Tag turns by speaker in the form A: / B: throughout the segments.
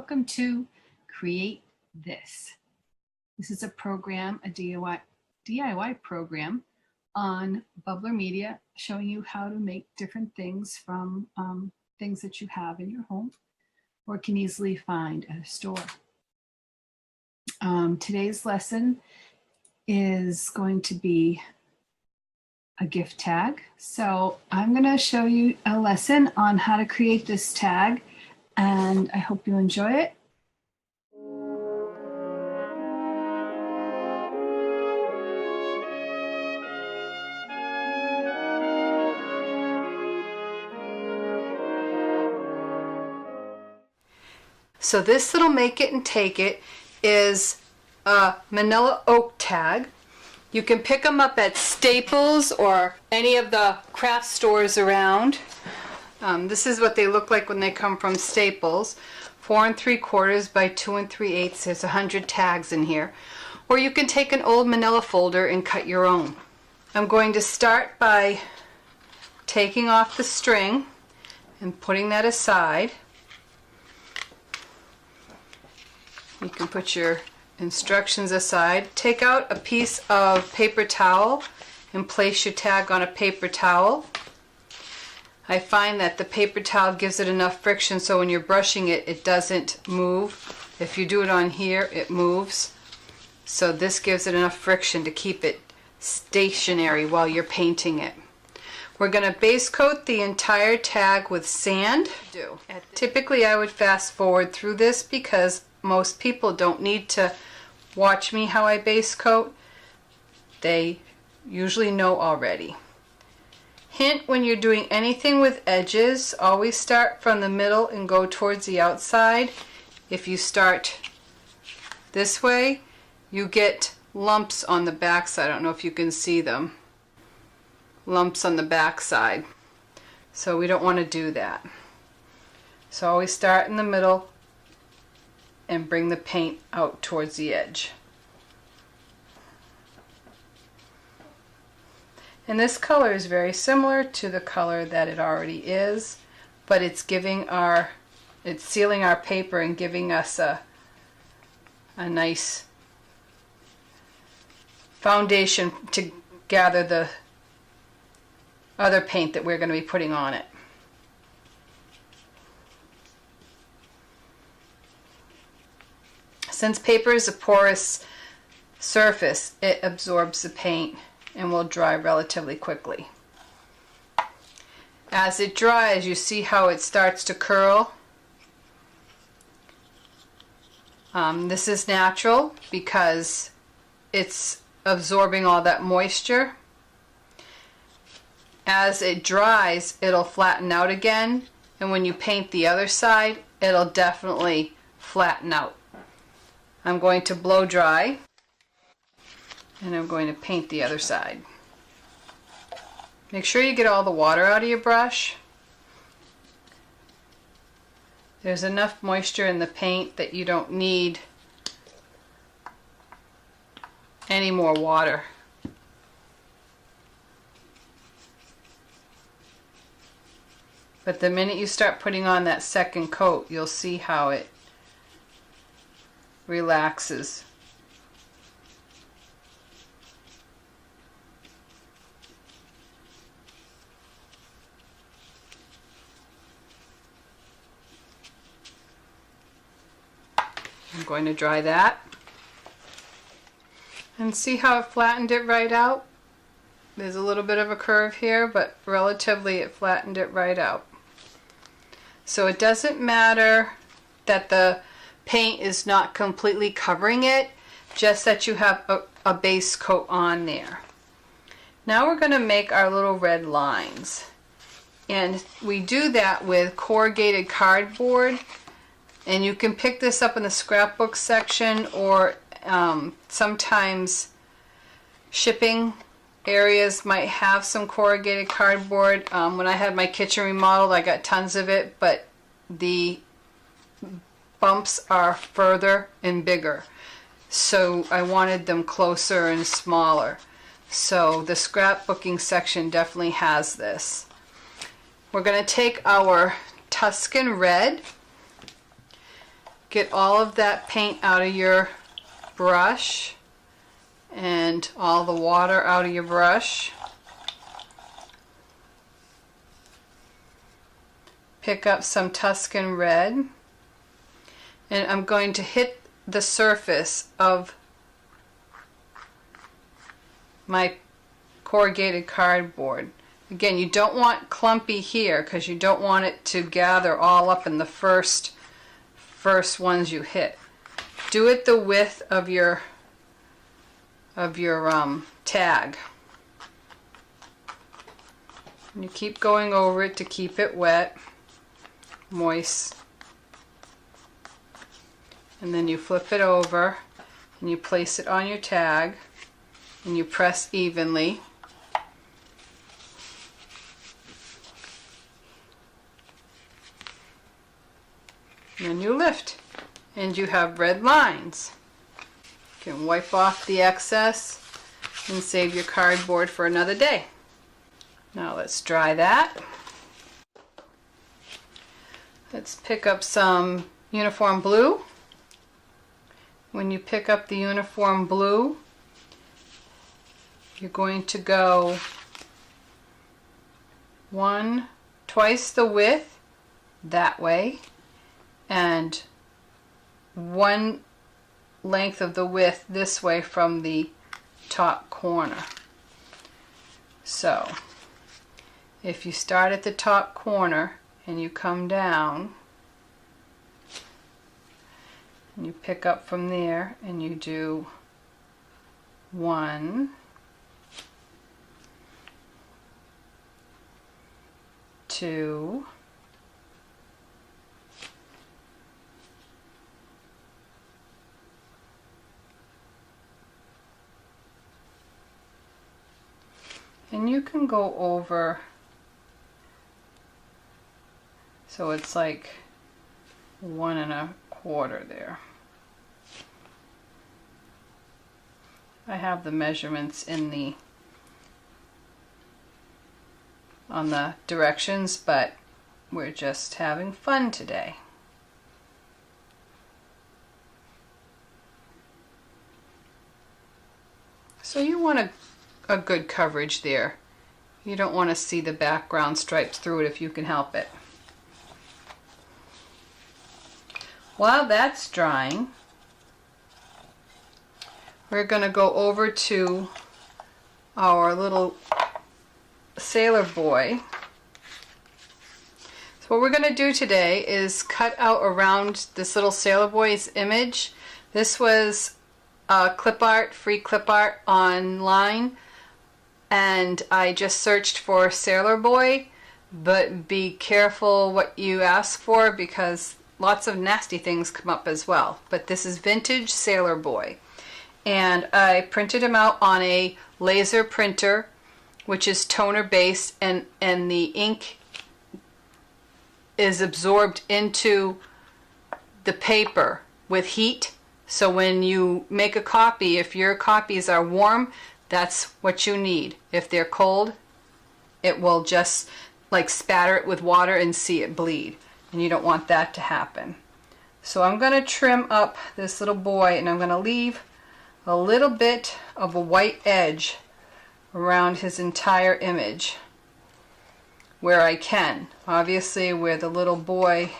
A: welcome to Create This. This is a program, a DIY program on Bubbler Media, showing you how to make different things from things that you have in your home or can easily find at a store. Today's lesson is going to be a gift tag. So I'm going to show you a lesson on how to create this tag, and I hope you enjoy it. So this little make it and take it is a manila oak tag. You can pick them up at Staples or any of the craft stores around. This is what they look like when they come from Staples. 4 3/4 by 2 3/8. There's 100 tags in here. Or you can take an old manila folder and cut your own. I'm going to start by taking off the string and putting that aside. You can put your instructions aside. Take out a piece of paper towel and place your tag on a paper towel. I find that the paper towel gives it enough friction so when you're brushing it, it doesn't move. If you do it on here, it moves. So this gives it enough friction to keep it stationary while you're painting it. We're going to base coat the entire tag with sand. Typically I would fast forward through this because most people don't need to watch me how I base coat. They usually know already. Hint, when you're doing anything with edges, always start from the middle and go towards the outside. If you start this way, you get lumps on the back side. I don't know if you can see them. Lumps on the back side. So we don't want to do that. So always start in the middle and bring the paint out towards the edge. And this color is very similar to the color that it already is, but it's sealing our paper and giving us a nice foundation to gather the other paint that we're going to be putting on it. Since paper is a porous surface, it absorbs the paint and will dry relatively quickly. As it dries, you see how it starts to curl. This is natural because it's absorbing all that moisture. As it dries, it'll flatten out again, and when you paint the other side, it'll definitely flatten out. I'm going to blow dry, and I'm going to paint the other side. Make sure you get all the water out of your brush. There's enough moisture in the paint that you don't need any more water. But the minute you start putting on that second coat, you'll see how it relaxes. I'm going to dry that and see how it flattened it right out. There's a little bit of a curve here, but relatively it flattened it right out. So it doesn't matter that the paint is not completely covering it, just that you have a base coat on there. Now we're going to make our little red lines, and we do that with corrugated cardboard, and you can pick this up in the scrapbook section, or sometimes shipping areas might have some corrugated cardboard. When I had my kitchen remodeled, I got tons of it, but the bumps are further and bigger, so I wanted them closer and smaller. So the scrapbooking section definitely has this. We're going to take our Tuscan Red Get all of that paint out of your brush and all the water out of your brush. Pick up some Tuscan Red, and I'm going to hit the surface of my corrugated cardboard. Again, you don't want clumpy here because you don't want it to gather all up in the first ones you hit. Do it the width of your tag. And you keep going over it to keep it wet, moist. And then you flip it over and you place it on your tag and you press evenly. And then you lift and you have red lines. You can wipe off the excess and save your cardboard for another day. Now let's dry that. Let's pick up some uniform blue. When you pick up the uniform blue, you're going to go twice the width that way and one length of the width this way from the top corner. So if you start at the top corner and you come down and you pick up from there and you do 1, 2, and you can go over, so it's like 1 1/4 there. I have the measurements in on the directions, but we're just having fun today. So you want a good coverage there. You don't want to see the background stripes through it if you can help it. While that's drying, we're going to go over to our little sailor boy. So what we're going to do today is cut out around this little sailor boy's image. This was clip art, free clip art online, and I just searched for sailor boy, but be careful what you ask for because lots of nasty things come up as well. But this is vintage sailor boy, and I printed him out on a laser printer, which is toner based, and the ink is absorbed into the paper with heat. So when you make a copy, if your copies are warm, that's what you need. If they're cold, it will just like spatter it with water and see it bleed. And you don't want that to happen. So I'm going to trim up this little boy, and I'm going to leave a little bit of a white edge around his entire image where I can. Obviously where the little boy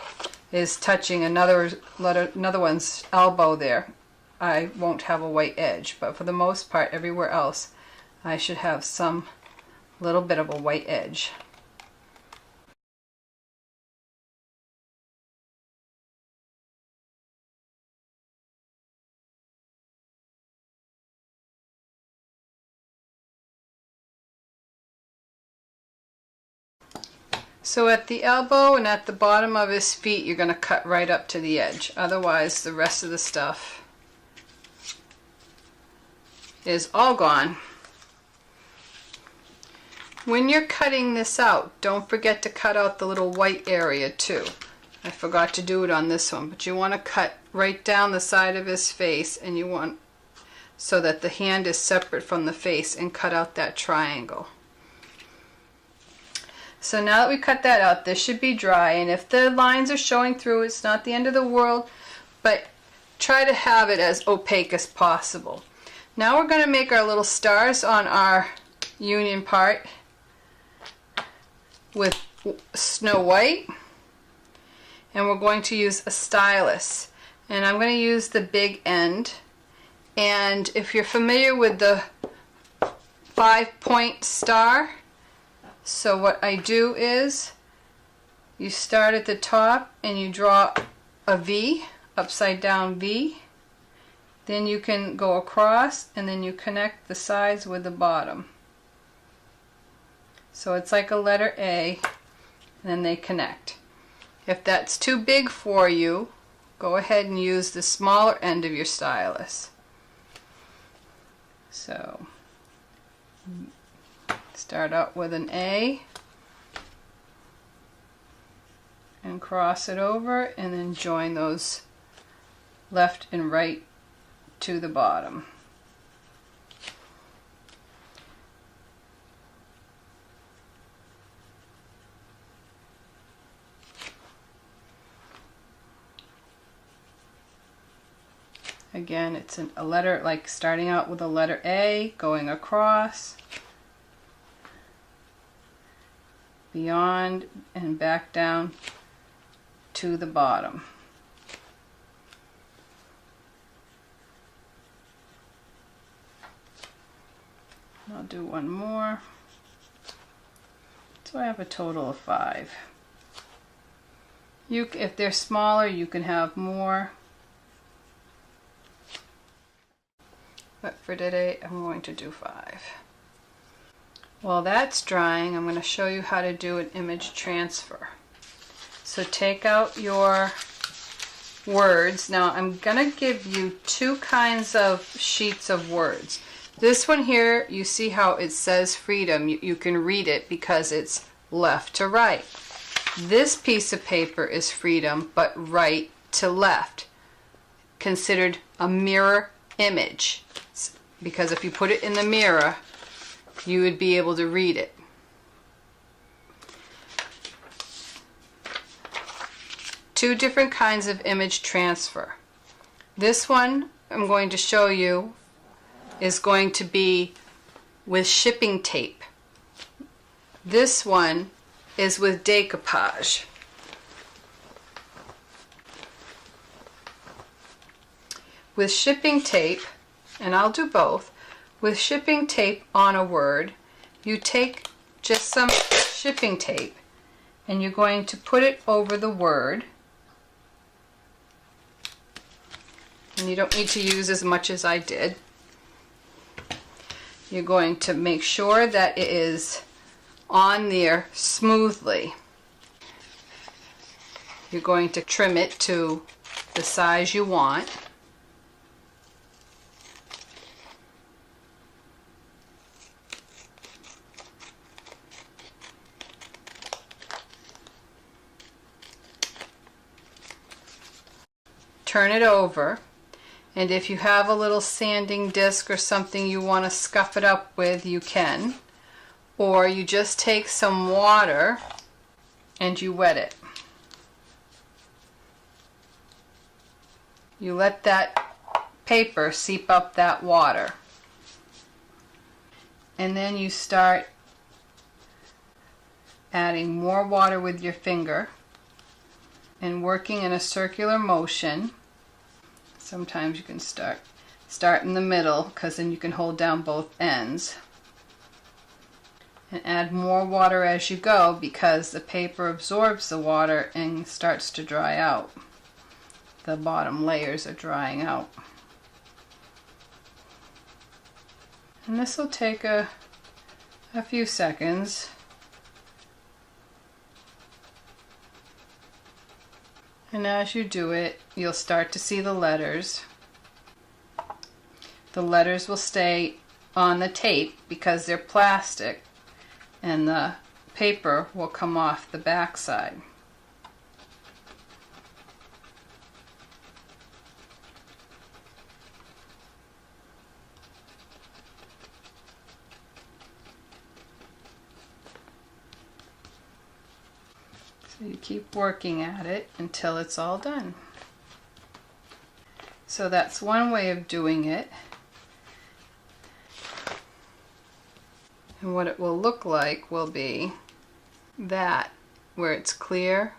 A: is touching another one's elbow there, I won't have a white edge, but for the most part everywhere else I should have some little bit of a white edge. So at the elbow and at the bottom of his feet, you're going to cut right up to the edge. Otherwise, the rest of the stuff is all gone. When you're cutting this out, don't forget to cut out the little white area too. I forgot to do it on this one, but you want to cut right down the side of his face, and you want so that the hand is separate from the face, and cut out that triangle. So now that we cut that out, this should be dry, and if the lines are showing through, it's not the end of the world. but try to have it as opaque as possible. Now we're going to make our little stars on our union part with Snow White, and we're going to use a stylus, and I'm going to use the big end. And if you're familiar with the 5-point star, so what I do is you start at the top and you draw a V, upside down V, then you can go across and then you connect the sides with the bottom. So it's like a letter A, and then they connect. If that's too big for you, go ahead and use the smaller end of your stylus. So start out with an A and cross it over, and then join those left and right to the bottom. Again, it's a letter, like starting out with a letter A, going across, beyond, and back down to the bottom. I'll do one more. So I have a total of 5. If they're smaller, you can have more. But for today, I'm going to do 5. While that's drying, I'm going to show you how to do an image transfer. So take out your words. Now I'm going to give you 2 kinds of sheets of words. This one here, you see how it says freedom. You can read it because it's left to right. This piece of paper is freedom, but right to left. Considered a mirror image. Because if you put it in the mirror, you would be able to read it. Two different kinds of image transfer. This one I'm going to show you is going to be with shipping tape. This one is with decoupage. With shipping tape, and I'll do both, with shipping tape on a word, you take just some shipping tape and you're going to put it over the word. And you don't need to use as much as I did. You're going to make sure that it is on there smoothly. You're going to trim it to the size you want. Turn it over. And if you have a little sanding disc or something you want to scuff it up with, you can. Or you just take some water and you wet it. You let that paper seep up that water. And then you start adding more water with your finger and working in a circular motion. Sometimes you can start in the middle, because then you can hold down both ends. And add more water as you go, because the paper absorbs the water and starts to dry out. The bottom layers are drying out. And this will take a few seconds. And as you do it, you'll start to see the letters. The letters will stay on the tape because they're plastic, and the paper will come off the back side. So you keep working at it until it's all done. So that's one way of doing it. And what it will look like will be that, where it's clear.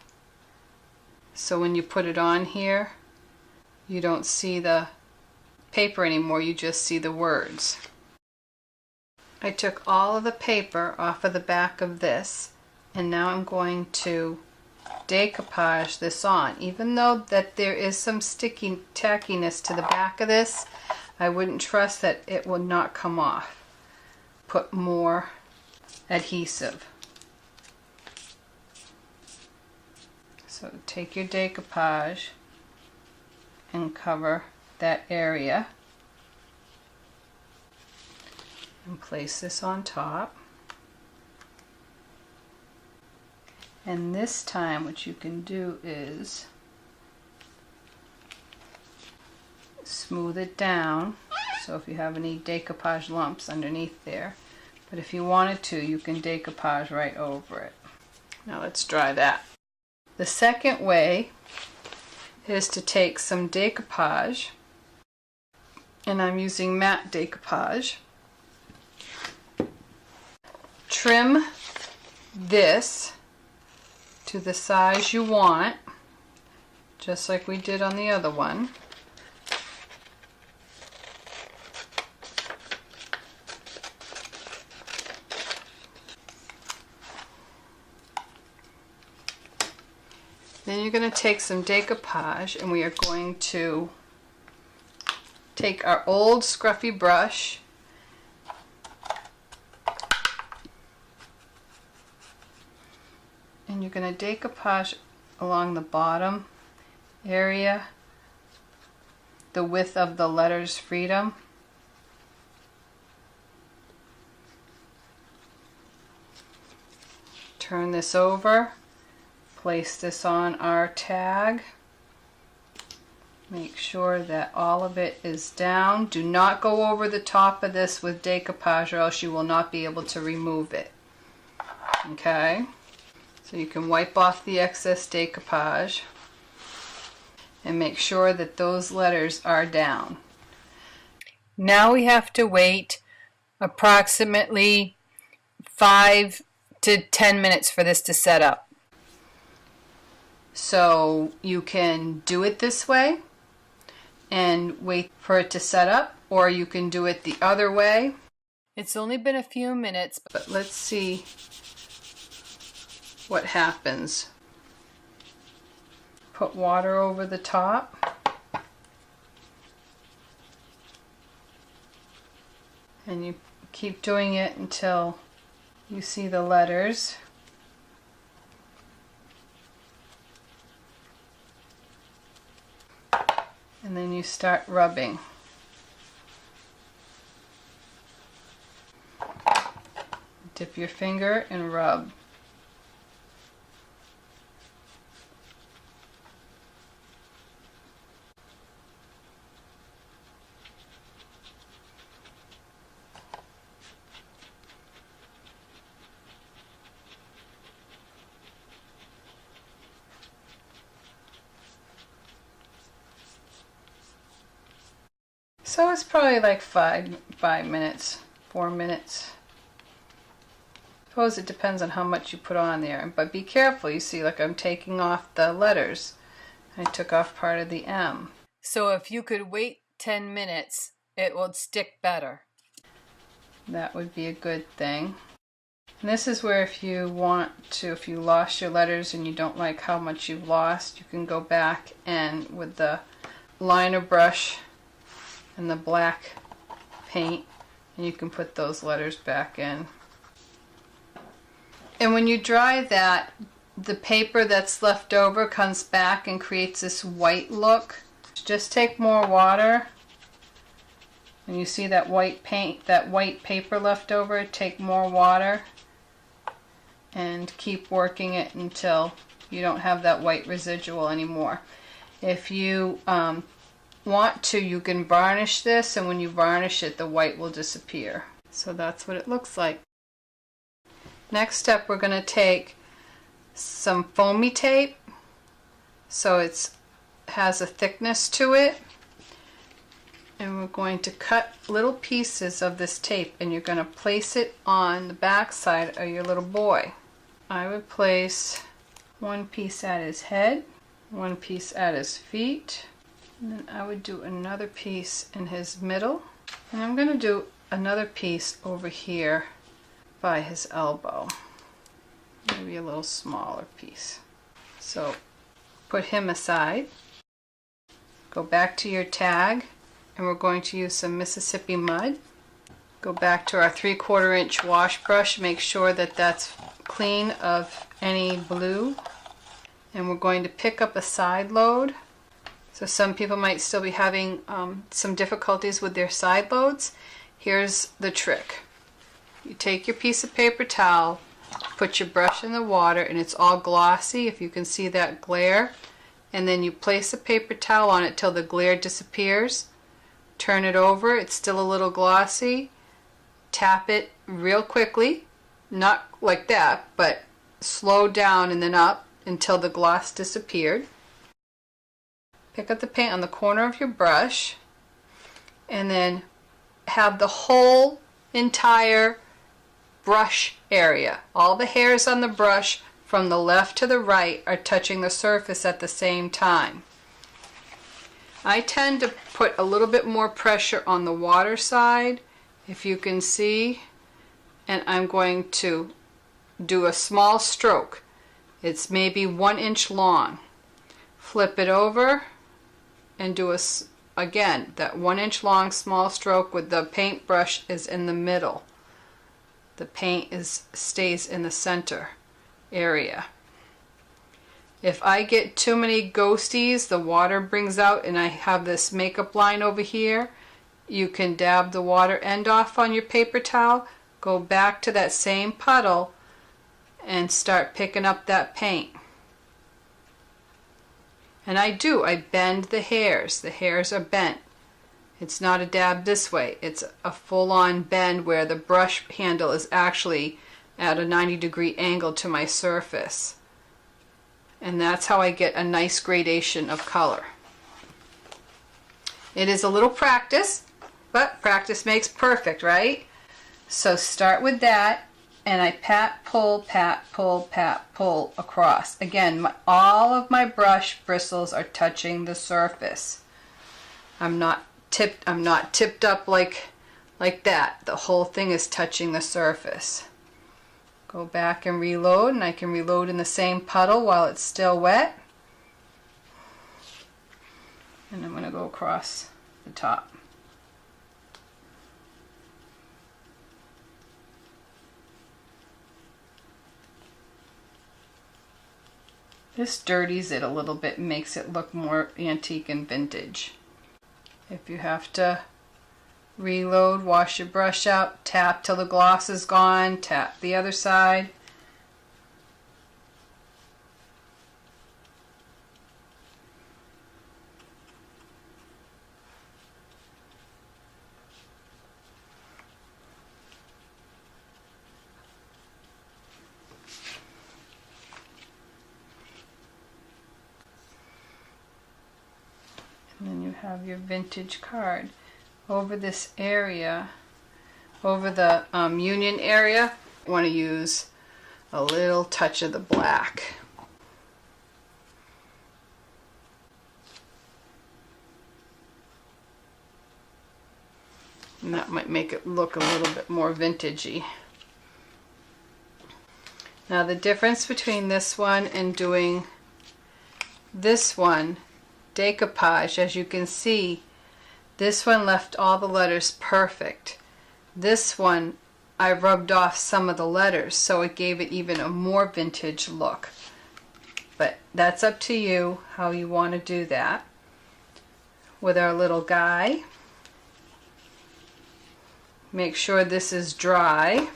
A: So when you put it on here, you don't see the paper anymore, you just see the words. I took all of the paper off of the back of this, and now I'm going to decoupage this on. Even though that there is some sticky tackiness to the back of this, I wouldn't trust that it will not come off. Put more adhesive. So take your decoupage and cover that area and place this on top. And this time what you can do is smooth it down, so if you have any decoupage lumps underneath there, but if you wanted to, you can decoupage right over it. Now let's dry that. The second way is to take some decoupage, and I'm using matte decoupage. Trim this to the size you want, just like we did on the other one. Then you're going to take some decoupage, and we are going to take our old scruffy brush and you're going to decoupage along the bottom area, the width of the letters Freedom. Turn this over. Place this on our tag. Make sure that all of it is down. Do not go over the top of this with decoupage, or else you will not be able to remove it. Okay? So you can wipe off the excess decoupage and make sure that those letters are down. Now we have to wait approximately 5 to 10 minutes for this to set up. So you can do it this way and wait for it to set up, or you can do it the other way. It's only been a few minutes, but let's see what happens. Put water over the top. And you keep doing it until you see the letters. And then you start rubbing. Dip your finger and rub. So it's probably like 5 minutes, 4 minutes. I suppose it depends on how much you put on there. But be careful, you see, like I'm taking off the letters. I took off part of the M. So if you could wait 10 minutes, it will stick better. That would be a good thing. And this is where if you want to, if you lost your letters and you don't like how much you've lost, you can go back and with the liner brush and the black paint, and you can put those letters back in. And when you dry that, the paper that's left over comes back and creates this white look. Just take more water, and you see that white paint, that white paper left over, take more water and keep working it until you don't have that white residual anymore. If you want to, you can varnish this, and when you varnish it, the white will disappear. So that's what it looks like. Next step, we're going to take some foamy tape, so it has a thickness to it, And we're going to cut little pieces of this tape, and you're going to place it on the back side of your little boy. I would place one piece at his head, one piece at his feet, and then I would do another piece in his middle, and I'm going to do another piece over here by his elbow, maybe a little smaller piece. So put him aside, go back to your tag, and we're going to use some Mississippi mud. Go back to our 3/4 inch wash brush, make sure that that's clean of any blue. And we're going to pick up a side load. So some people might still be having some difficulties with their side loads. Here's the trick. You take your piece of paper towel, put your brush in the water, and it's all glossy, if you can see that glare. And then you place a paper towel on it till the glare disappears. Turn it over, it's still a little glossy. Tap it real quickly, not like that, but slow down and then up until the gloss disappeared. Pick up the paint on the corner of your brush, and then have the whole entire brush area, all the hairs on the brush from the left to the right, are touching the surface at the same time. I tend to put a little bit more pressure on the water side, if you can see, and I'm going to do a small stroke. It's maybe 1 inch long. Flip it over and do again that 1 inch long small stroke with the paintbrush is in the middle. The paint stays in the center area. If I get too many ghosties, the water brings out, and I have this makeup line over here, you can dab the water end off on your paper towel, go back to that same puddle, and start picking up that paint. And I bend the hairs. The hairs are bent. It's not a dab this way. It's a full-on bend where the brush handle is actually at a 90-degree angle to my surface. And that's how I get a nice gradation of color. It is a little practice, but practice makes perfect, right? So start with that, and I pat, pull, across. Again, all of my brush bristles are touching the surface. I'm not tipped up like that. The whole thing is touching the surface. Go back and reload, and I can reload in the same puddle while it's still wet. And I'm going to go across the top. This dirties it a little bit, makes it look more antique and vintage. If you have to reload, wash your brush out, tap till the gloss is gone, tap the other side. And then you have your vintage card. Over this area, over the union area, I want to use a little touch of the black. And that might make it look a little bit more vintagey. Now the difference between this one and doing this one, decoupage, as you can see, this one left all the letters perfect. This one, I rubbed off some of the letters, so it gave it even a more vintage look. But that's up to you how you want to do that. With our little guy, make sure this is dry.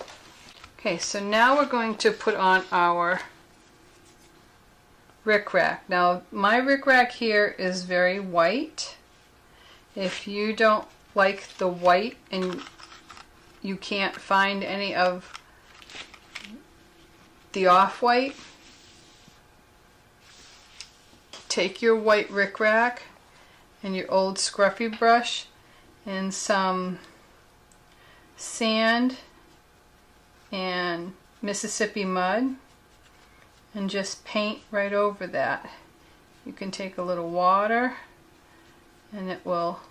A: Okay, so now we're going to put on our rickrack. Now my rickrack here is very white. If you don't like the white and you can't find any of the off-white, take your white rickrack and your old scruffy brush and some sand and Mississippi mud and just paint right over that. You can take a little water and it will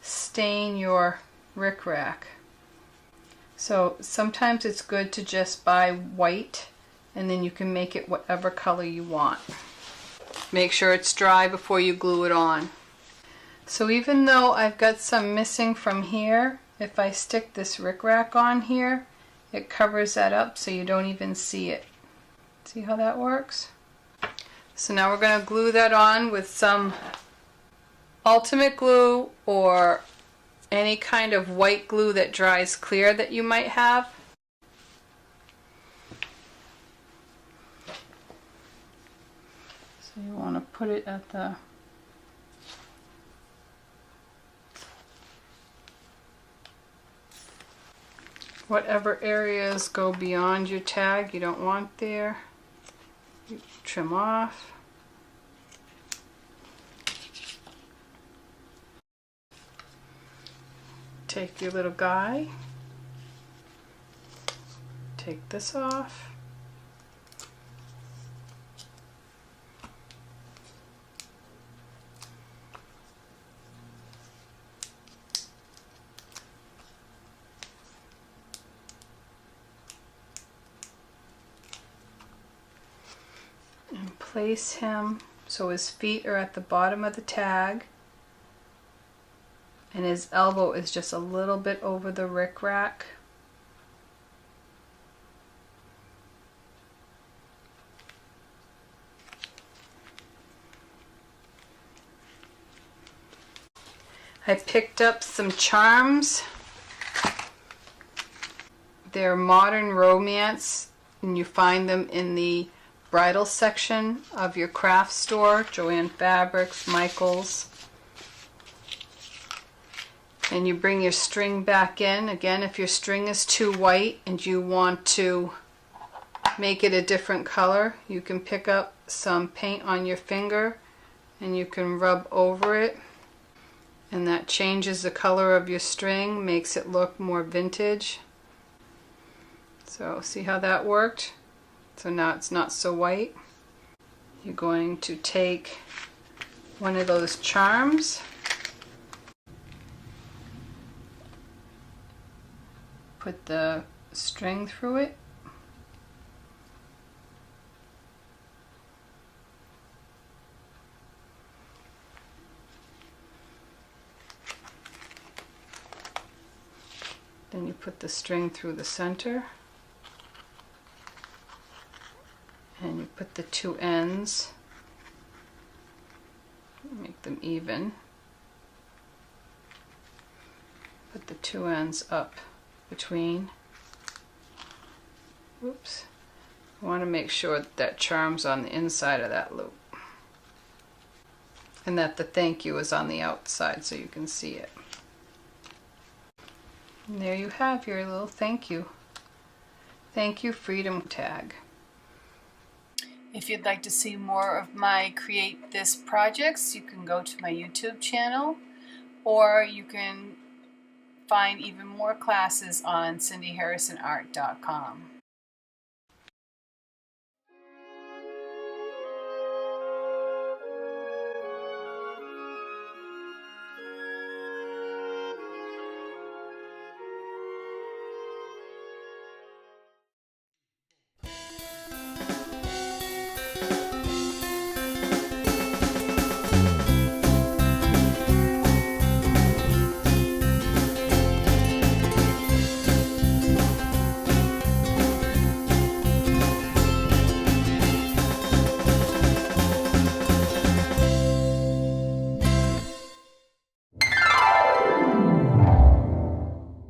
A: stain your rickrack. So sometimes it's good to just buy white and then you can make it whatever color you want. Make sure it's dry before you glue it on. So even though I've got some missing from here, if I stick this rickrack on here, it covers that up so you don't even see it. See how that works? So now we're going to glue that on with some ultimate glue or any kind of white glue that dries clear that you might have. So you want to put it at the whatever areas go beyond your tag you don't want there, you trim off. Take your little guy, take this off. And place him so his feet are at the bottom of the tag and his elbow is just a little bit over the rickrack. I picked up some charms. They're modern romance and you find them in the bridal section of your craft store, Joann Fabrics, Michaels. And you bring your string back in. Again, if your string is too white and you want to make it a different color, you can pick up some paint on your finger and you can rub over it. And that changes the color of your string, makes it look more vintage. So see how that worked? So now it's not so white. You're going to take one of those charms, put the string through it, then you put the string through the center. And you put the two ends, make them even, put the two ends up between. Oops. I want to make sure that that charm's on the inside of that loop and that the thank you is on the outside so you can see it. And there you have your little thank you. Thank you Freedom tag. If you'd like to see more of my Create This projects, you can go to my YouTube channel, or you can find even more classes on cindyharrisonart.com.